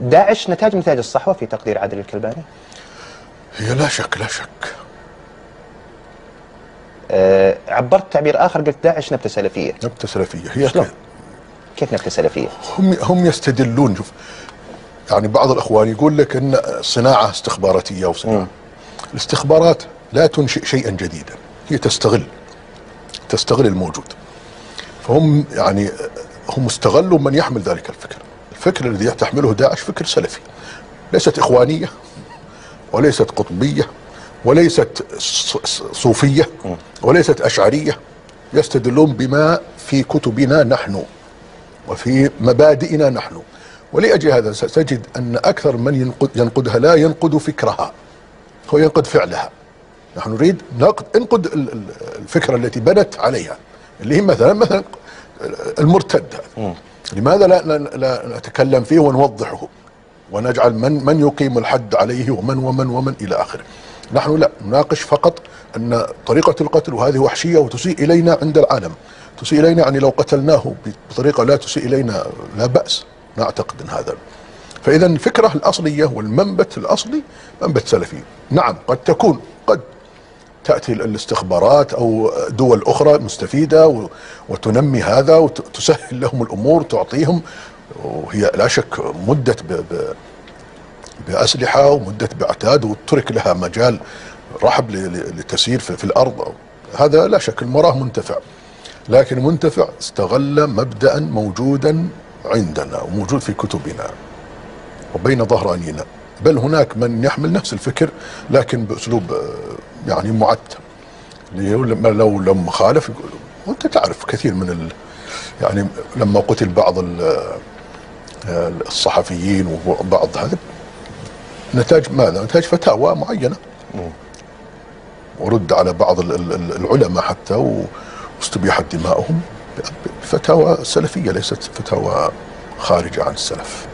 داعش نتاج الصحوة في تقدير عادل الكلباني؟ هي لا شك لا شك. عبرت تعبير آخر، قلت داعش نبتة سلفية. نبتة سلفية هي شلون؟ كيف نبتة سلفية؟ هم يستدلون. شوف، يعني بعض الأخوان يقول لك أن صناعة استخباراتية وصناعة. الاستخبارات لا تنشئ شيئا جديدا، هي تستغل الموجود. فهم يعني هم استغلوا من يحمل ذلك الفكر. الفكر الذي تحمله داعش فكر سلفي، ليست إخوانية وليست قطبية وليست صوفية وليست أشعرية. يستدلون بما في كتبنا نحن وفي مبادئنا نحن. ولأجل هذا ستجد أن أكثر من ينقدها لا ينقد فكرها، هو ينقد فعلها. نحن نريد انقد الفكرة التي بنت عليها، اللي هي مثلا المرتد هذا. لماذا لا نتكلم فيه ونوضحه ونجعل من يقيم الحد عليه ومن إلى آخره. نحن لا نناقش فقط أن طريقة القتل وهذه وحشية وتسيء إلينا عند العالم، تسيء إلينا، يعني لو قتلناه بطريقة لا تسيء إلينا لا بأس، نعتقد أن هذا. فإذا الفكرة الأصلية والمنبت الأصلي منبت سلفي. نعم قد تأتي الاستخبارات أو دول أخرى مستفيدة وتنمي هذا وتسهل لهم الأمور، تعطيهم، وهي لا شك مدت بأسلحة ومدت بعتاد وترك لها مجال رحب لتسير في الأرض. هذا لا شك المراه منتفع، لكن منتفع استغل مبدأ موجودا عندنا وموجود في كتبنا وبين ظهرانينا. بل هناك من يحمل نفس الفكر لكن بأسلوب يعني معتم. لو لم خالف، وانت تعرف كثير من يعني لما قتل بعض الصحفيين وبعض هذا نتاج ماذا؟ نتاج فتاوى معينة، ورد على بعض العلماء حتى واستبيحت دماؤهم بفتاوى سلفية ليست فتاوى خارجة عن السلف.